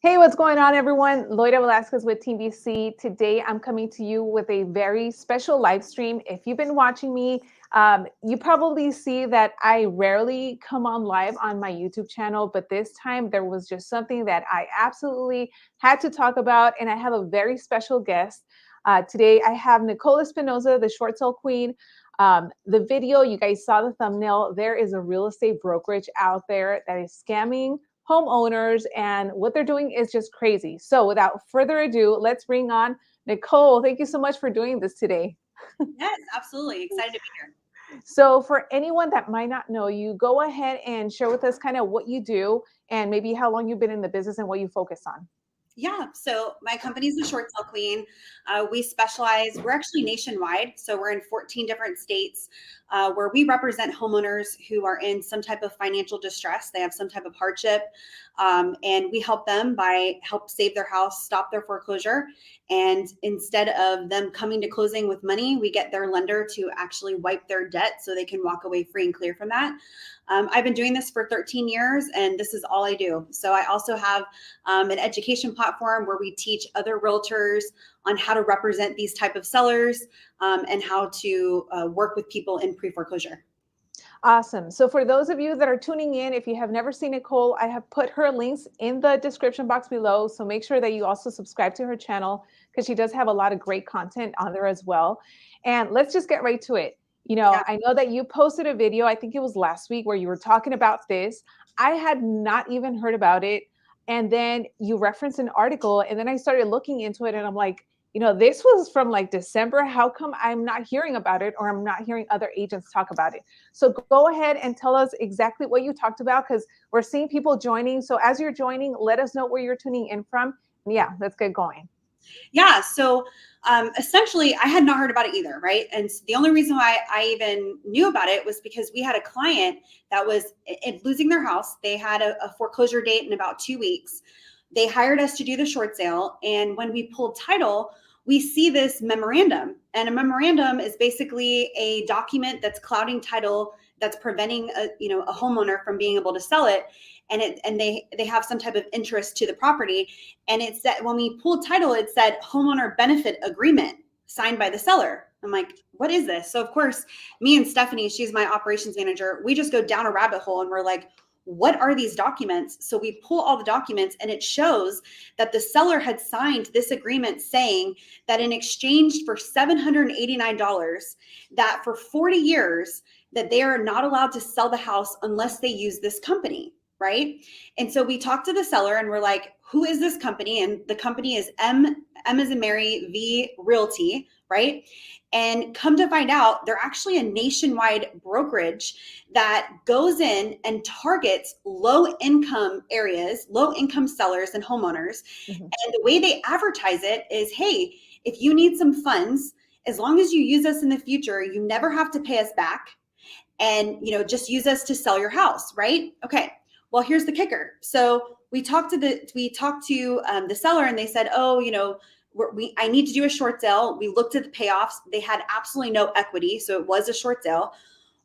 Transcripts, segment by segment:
Hey, what's going on, everyone? Loida Velasquez with Team BC. Today, I'm coming to you with a very special live stream. If you've been watching me, you probably see that I rarely come on live on my YouTube channel, but this time there was just something that I absolutely had to talk about, and I have a very special guest. Today, I have Nicole Espinosa, the short sale queen. The video, you guys saw the thumbnail. There is a real estate brokerage out there that is scamming homeowners, and what they're doing is just crazy. So without further ado, let's bring on Nicole. Thank you so much for doing this today. Yes, absolutely. Excited to be here. So for anyone that might not know you, go ahead and share with us kind of what you do and maybe how long you've been in the business and what you focus on. Yeah, so my company is the Short Sale Queen. We specialize, we're actually nationwide. So we're in 14 different states where we represent homeowners who are in some type of financial distress. They have some type of hardship. And we help them help save their house, stop their foreclosure. And instead of them coming to closing with money, we get their lender to actually wipe their debt so they can walk away free and clear from that. I've been doing this for 13 years and this is all I do. So I also have an education platform where we teach other realtors on how to represent these type of sellers and how to work with people in pre-foreclosure. Awesome. So for those of you that are tuning in, if you have never seen Nicole, I have put her links in the description box below. So make sure that you also subscribe to her channel because she does have a lot of great content on there as well. And let's just get right to it. Yeah. I know that you posted a video, I think it was last week, where you were talking about this. I had not even heard about it. And then you referenced an article, and then I started looking into it, and I'm like, this was from like December. How come I'm not hearing about it, or I'm not hearing other agents talk about it? So go ahead and tell us exactly what you talked about because we're seeing people joining. So as you're joining, let us know where you're tuning in from. Yeah, let's get going. Yeah. So essentially, I had not heard about it either. Right. And the only reason why I even knew about it was because we had a client that was losing their house. They had a foreclosure date in about 2 weeks. They hired us to do the short sale. And when we pulled title, we see this memorandum. And a memorandum is basically a document that's clouding title, that's preventing a homeowner from being able to sell it. And they have some type of interest to the property. And it said, when we pulled title, it said homeowner benefit agreement signed by the seller. I'm like, what is this? So of course, me and Stephanie, she's my operations manager, we just go down a rabbit hole and we're like, what are these documents? So we pull all the documents and it shows that the seller had signed this agreement saying that in exchange for $789, that for 40 years, that they are not allowed to sell the house unless they use this company. Right. And so we talked to the seller and we're like, who is this company? And the company is M as in Mary, V Realty. Right. And come to find out, they're actually a nationwide brokerage that goes in and targets low income areas, low income sellers and homeowners. Mm-hmm. And the way they advertise it is, hey, if you need some funds, as long as you use us in the future, you never have to pay us back. And, just use us to sell your house. Right. Okay. Well, here's the kicker. So we talked to the seller and they said, oh, I need to do a short sale. We looked at the payoffs. They had absolutely no equity. So it was a short sale.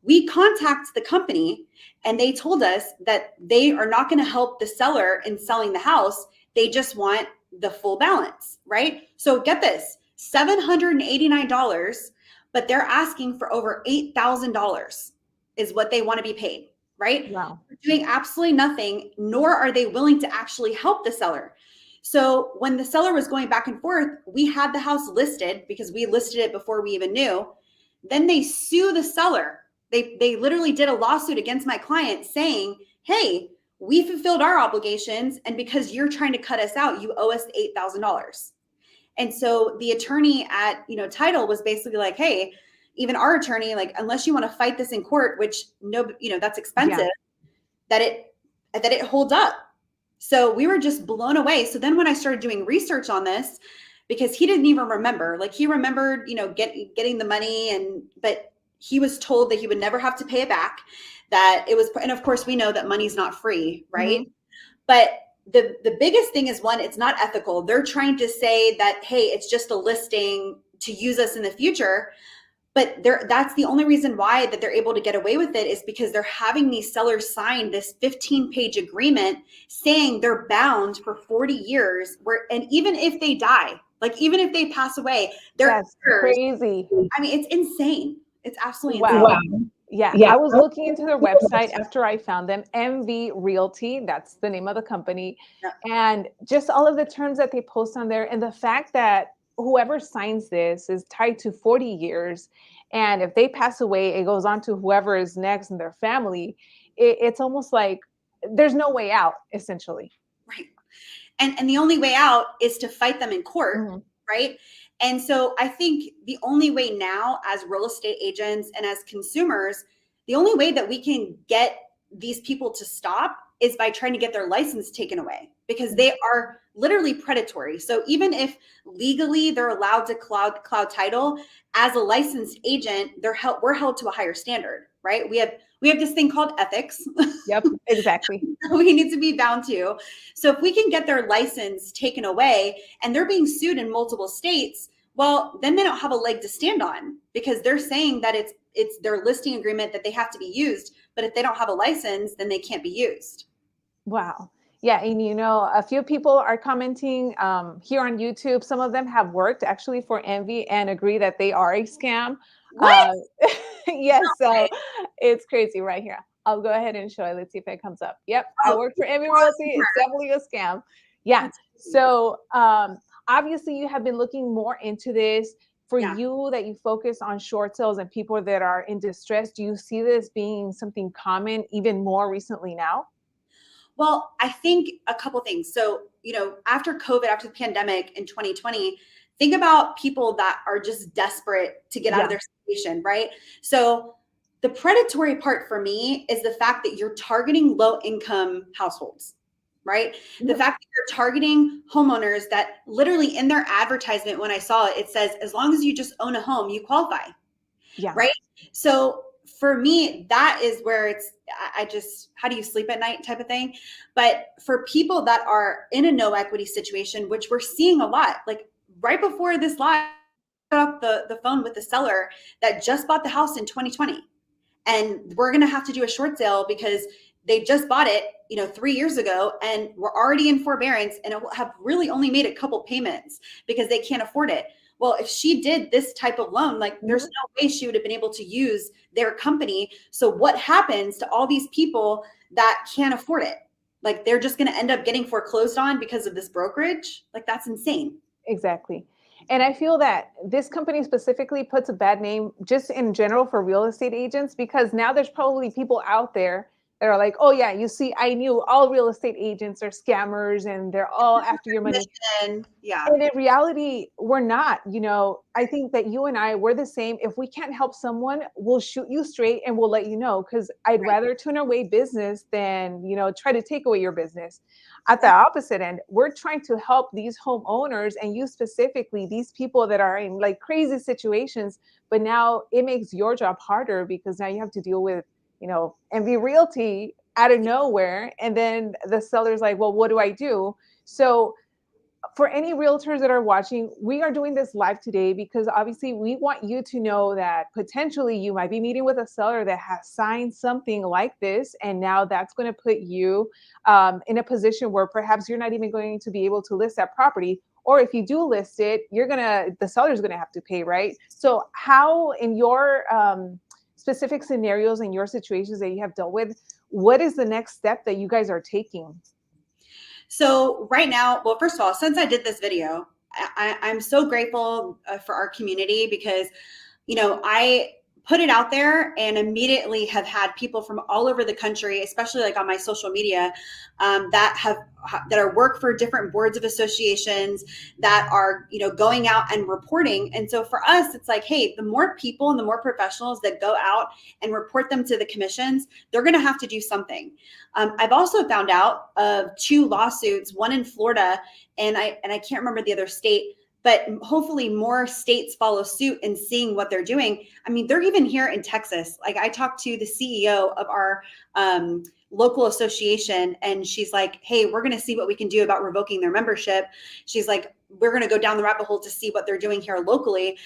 We contacted the company and they told us that they are not going to help the seller in selling the house. They just want the full balance, right? So get this, $789, but they're asking for over $8,000 is what they want to be paid. Right? Wow. They're doing absolutely nothing, nor are they willing to actually help the seller. So when the seller was going back and forth, we had the house listed because we listed it before we even knew. Then they sue the seller. They literally did a lawsuit against my client saying, hey, we fulfilled our obligations. And because you're trying to cut us out, you owe us $8,000. And so the attorney at, title was basically like, hey, even our attorney, like, unless you want to fight this in court, which that's expensive, that it holds up. So we were just blown away. So then when I started doing research on this, because he didn't even remember, like he remembered, getting the money but he was told that he would never have to pay it back, that it was, and of course we know that money's not free, right? Mm-hmm. But the biggest thing is, one, it's not ethical. They're trying to say that, hey, it's just a listing to use us in the future. But that's the only reason why that they're able to get away with it, is because they're having these sellers sign this 15-page agreement saying they're bound for 40 years, and even if they die, like even if they pass away, they're That's crazy. I mean, it's insane. It's absolutely insane. Wow. Yeah, I was looking into their website after I found them, MV Realty, that's the name of the company. Yeah. And just all of the terms that they post on there, and the fact that whoever signs this is tied to 40 years. And if they pass away, it goes on to whoever is next in their family. It's almost like there's no way out, essentially. Right. And the only way out is to fight them in court, right? And so I think the only way now, as real estate agents and as consumers, the only way that we can get these people to stop is by trying to get their license taken away, because they are literally predatory. So even if legally they're allowed to cloud title, as a licensed agent, we're held to a higher standard, right? We have this thing called ethics. Yep, exactly. We need to be bound to. So if we can get their license taken away and they're being sued in multiple states, well, then they don't have a leg to stand on, because they're saying that it's their listing agreement that they have to be used. But if they don't have a license, then they can't be used. Wow. Yeah. And a few people are commenting here on YouTube. Some of them have worked actually for Envy and agree that they are a scam. What? Yes. So it's crazy right here. I'll go ahead and show it. Let's see if it comes up. Yep. I work for Envy Realty. It's definitely a scam. Yeah. So obviously you have been looking more into this. For you, that you focus on short sales and people that are in distress, do you see this being something common even more recently now? Well, I think a couple things. So, after COVID, after the pandemic in 2020, think about people that are just desperate to get out of their situation, right? So the predatory part for me is the fact that you're targeting low income households, right? The fact that you're targeting homeowners that literally in their advertisement, when I saw it, it says, as long as you just own a home, you qualify. Yeah. Right. So for me, that is where it's, how do you sleep at night type of thing. But for people that are in a no equity situation, which we're seeing a lot, like right before this live, I got off the phone with the seller that just bought the house in 2020. And we're going to have to do a short sale because they just bought it, 3 years ago, and we're already in forbearance, and it will have really only made a couple payments because they can't afford it. Well, if she did this type of loan, like there's no way she would have been able to use their company. So what happens to all these people that can't afford it? Like they're just going to end up getting foreclosed on because of this brokerage. Like that's insane. Exactly. And I feel that this company specifically puts a bad name just in general for real estate agents, because now there's probably people out there that are like, oh yeah, you see, I knew all real estate agents are scammers and they're all after your money. Yeah. And in reality, we're not. I think that you and I, we're the same. If we can't help someone, we'll shoot you straight and we'll let you know, because I'd rather turn away business than, try to take away your business. At the opposite end, we're trying to help these homeowners, and you specifically, these people that are in like crazy situations. But now it makes your job harder, because now you have to deal with, Envy Realty out of nowhere. And then the seller's like, well, what do I do? So for any realtors that are watching, we are doing this live today because obviously we want you to know that potentially you might be meeting with a seller that has signed something like this. And now that's going to put you in a position where perhaps you're not even going to be able to list that property. Or if you do list it, the seller's going to have to pay, right? So how, in your specific scenarios and your situations that you have dealt with, what is the next step that you guys are taking? So right now, well, first of all, since I did this video, I'm so grateful for our community, because, I put it out there and immediately have had people from all over the country, especially like on my social media, that are work for different boards of associations that are, going out and reporting. And so for us, it's like, hey, the more people and the more professionals that go out and report them to the commissions, they're going to have to do something. I've also found out of 2 lawsuits, one in Florida, and I can't remember the other state, but hopefully more states follow suit in seeing what they're doing. I mean, they're even here in Texas. Like I talked to the CEO of our local association, and she's like, hey, we're going to see what we can do about revoking their membership. She's like, we're going to go down the rabbit hole to see what they're doing here locally.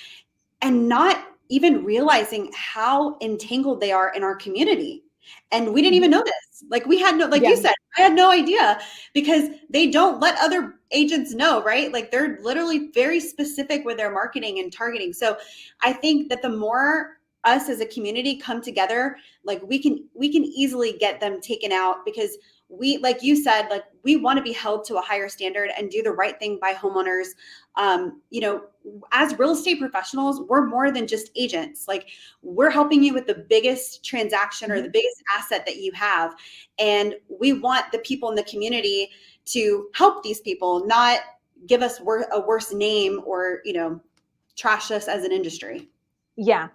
And not even realizing how entangled they are in our community. And we didn't even know this. Like we had no, like you said, I had no idea because they don't let other agents know, right? Like they're literally very specific with their marketing and targeting. So I think that the more us as a community come together, like we can easily get them taken out because we, like you said, like we want to be held to a higher standard and do the right thing by homeowners. You know, as real estate professionals, we're more than just agents. Like we're helping you with the biggest transaction or the biggest asset that you have. And we want the people in the community to help these people, not give us a worse name or, you know, trash us as an industry. Yeah.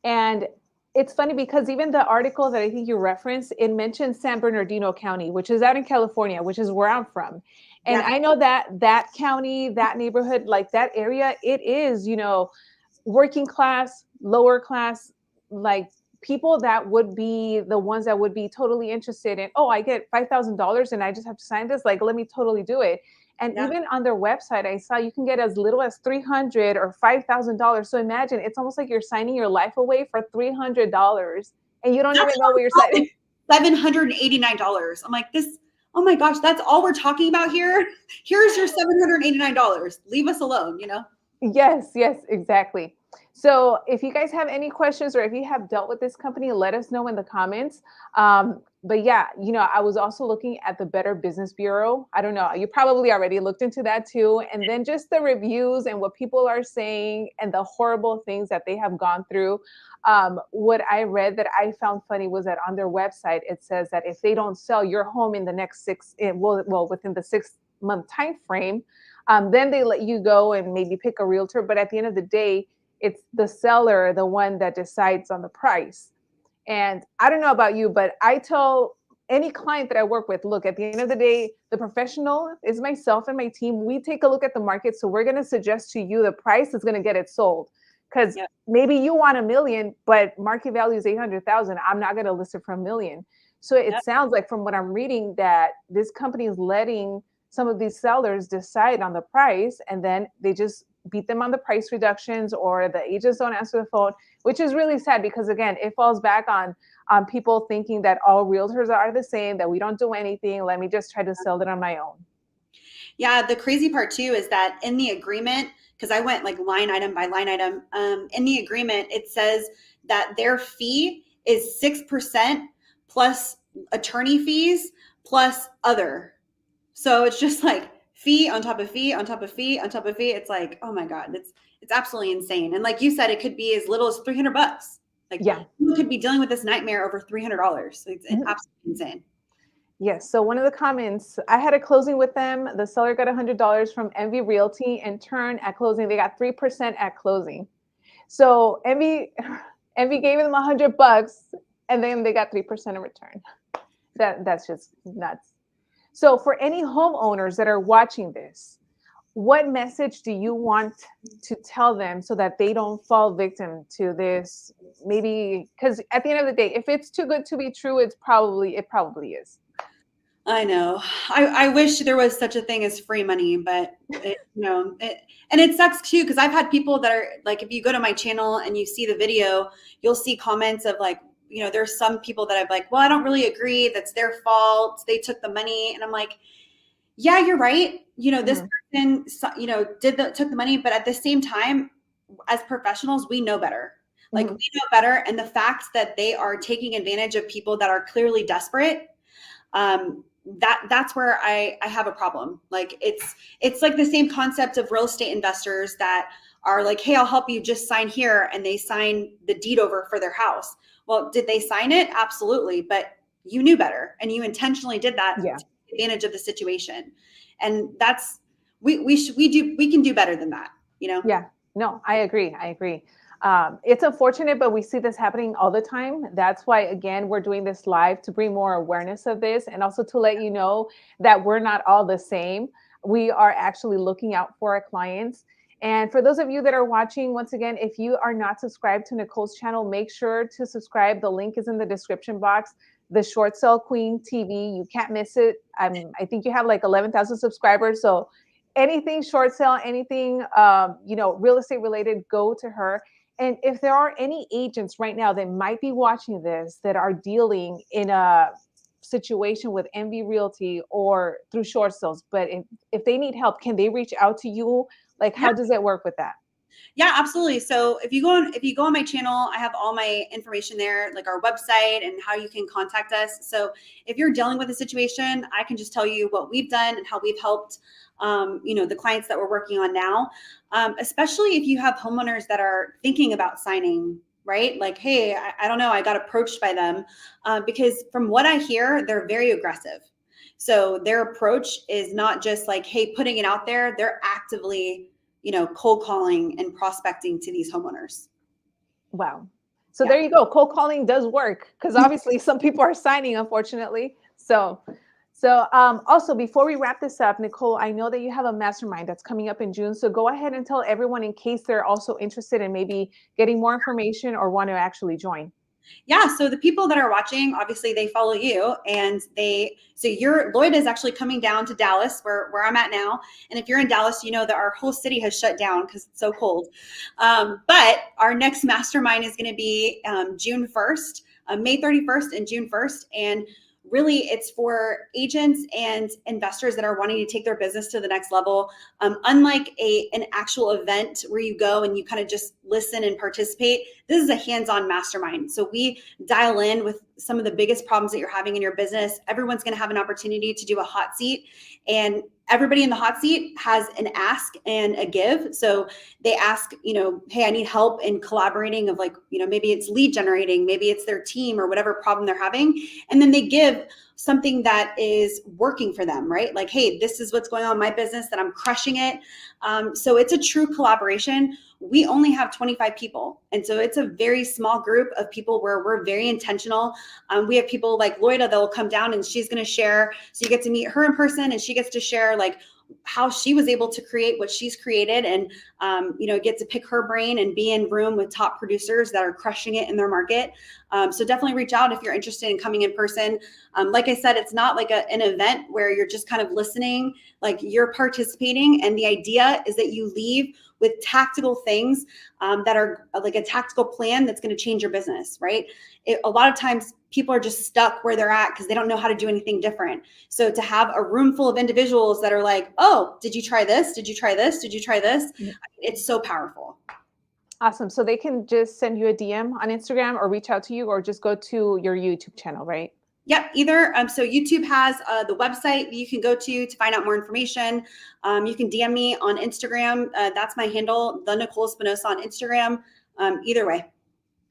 And it's funny because even the article that I think you referenced, it mentions San Bernardino County, which is out in California, which is where I'm from. And Yeah. I know that that county, that neighborhood, like that area, it is, you know, working class, lower class, like people that would be the ones that would be totally interested in, oh, I get $5,000 and I just have to sign this. Like, let me totally do it. And Yeah. even on their website, I saw you can get as little as $300 or $5,000. So imagine it's almost like you're signing your life away for $300 and you don't That's even know what you're signing. $789. I'm like, this, oh my gosh, that's all we're talking about here. Here's your $789. Leave us alone, you know? Yes, yes, exactly. So if you guys have any questions or if you have dealt with this company, let us know in the comments. But yeah, you know, I was also looking at the Better Business Bureau. I don't know, you probably already looked into that too. And then just the reviews and what people are saying and the horrible things that they have gone through. What I read that I found funny was that on their website, it says that if they don't sell your home in the next within the 6-month time frame, then they let you go and maybe pick a realtor. But at the end of the day, it's the seller, the one that decides on the price. And I don't know about you, but I tell any client that I work with, look, at the end of the day, the professional is myself and my team. We take a look at the market. So we're going to suggest to you the price that's going to get it sold. Because maybe you want $1 million, but market value is 800,000. I'm not going to list it for $1 million. So it sounds like from what I'm reading that this company is letting some of these sellers decide on the price and then they just beat them on the price reductions or the agents don't answer the phone, which is really sad because again, it falls back on people thinking that all realtors are the same, that we don't do anything. Let me just try to sell it on my own. Yeah, the crazy part too is that in the agreement, because I went like line item by line item, in the agreement, it says that their fee is 6% plus attorney fees plus other. So it's just like fee on top of fee on top of fee on top of fee. It's like, oh my God, it's absolutely insane. And like you said, it could be as little as $300. Like you could be dealing with this nightmare over $300. So it's absolutely insane. Yes. So one of the comments, I had a closing with them. The seller got $100 from Envy Realty. In turn, at closing, they got 3% at closing. So Envy gave them $100, and then they got 3% in return. That's just nuts. So for any homeowners that are watching this, what message do you want to tell them so that they don't fall victim to this? Maybe because at the end of the day, if it's too good to be true, it probably is. I know. I wish there was such a thing as free money, but and it sucks too because I've had people that are like, if you go to my channel and you see the video, you'll see comments of like, there's some people that I've like, well, I don't really agree. That's their fault. They took the money, and I'm like, yeah, you're right. This person, took the money, but at the same time, as professionals, we know better. Like we know better, and the fact that they are taking advantage of people that are clearly desperate. That's where I have a problem. Like it's like the same concept of real estate investors that are like, hey, I'll help you, just sign here. And they sign the deed over for their house. Well, did they sign it? Absolutely. But you knew better and you intentionally did that to take advantage of the situation. And that's, we can do better than that, Yeah, no, I agree. It's unfortunate, but we see this happening all the time. That's why, again, we're doing this live to bring more awareness of this and also to let you know that we're not all the same. We are actually looking out for our clients. And for those of you that are watching, once again, if you are not subscribed to Nicole's channel, make sure to subscribe. The link is in the description box. The Short Sale Queen TV. You can't miss it. I think you have like 11,000 subscribers. So anything short sale, anything, real estate related, go to her. And if there are any agents right now that might be watching this that are dealing in a situation with MV Realty or through short sales, but if they need help, can they reach out to you? Like, Yeah. how does it work with that? Yeah, absolutely. So if you go on my channel, I have all my information there, like our website and how you can contact us. So if you're dealing with a situation, I can just tell you what we've done and how we've helped the clients that we're working on now. Especially if you have homeowners that are thinking about signing, right? Like, hey, I don't know, I got approached by them because from what I hear, they're very aggressive. So their approach is not just like, hey, putting it out there, they're actively cold calling and prospecting to these homeowners. Wow. So Yeah. there you go. Cold calling does work because obviously some people are signing, unfortunately. So also before we wrap this up, Nicole, I know that you have a mastermind that's coming up in June. So go ahead and tell everyone in case they're also interested in maybe getting more information or want to actually join. Yeah. So the people that are watching, obviously they follow you and your Loida is actually coming down to Dallas where I'm at now. And if you're in Dallas, you know that our whole city has shut down because it's so cold. But our next mastermind is going to be June 1st, May 31st and June 1st. And really it's for agents and investors that are wanting to take their business to the next level. Unlike an actual event where you go and you kind of just listen and participate, this is a hands-on mastermind. So we dial in with some of the biggest problems that you're having in your business. Everyone's going to have an opportunity to do a hot seat, and everybody in the hot seat has an ask and a give. So they ask, hey, I need help in collaborating of maybe it's lead generating, maybe it's their team or whatever problem they're having. And then they give something that is working for them, right? Like, hey, this is what's going on in my business that I'm crushing it. So it's a true collaboration. We only have 25 people. And so it's a very small group of people where we're very intentional. We have people like Loida that will come down and she's going to share. So you get to meet her in person and she gets to share like how she was able to create what she's created and, get to pick her brain and be in room with top producers that are crushing it in their market. So definitely reach out if you're interested in coming in person. Like I said, it's not like an event where you're just kind of listening, like you're participating. And the idea is that you leave with tactical things that are like a tactical plan that's going to change your business, right? A lot of times people are just stuck where they're at because they don't know how to do anything different. So to have a room full of individuals that are like, oh, did you try this? Did you try this? Did you try this? It's so powerful. Awesome. So they can just send you a DM on Instagram or reach out to you or just go to your YouTube channel, right? Yep, either. So YouTube has the website you can go to find out more information. You can DM me on Instagram. That's my handle, the Nicole Espinosa on Instagram. Either way.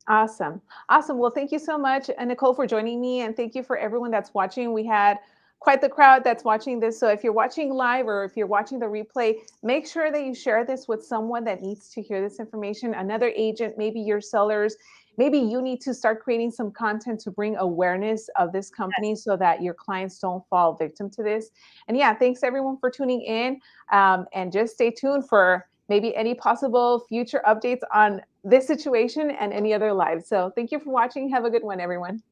Awesome. Awesome. Well, thank you so much, Nicole, for joining me. And thank you for everyone that's watching. We had quite the crowd that's watching this. So if you're watching live or if you're watching the replay, make sure that you share this with someone that needs to hear this information, another agent, maybe your sellers. Maybe you need to start creating some content to bring awareness of this company so that your clients don't fall victim to this. And yeah, thanks everyone for tuning in. And just stay tuned for maybe any possible future updates on this situation and any other lives. So thank you for watching. Have a good one, everyone.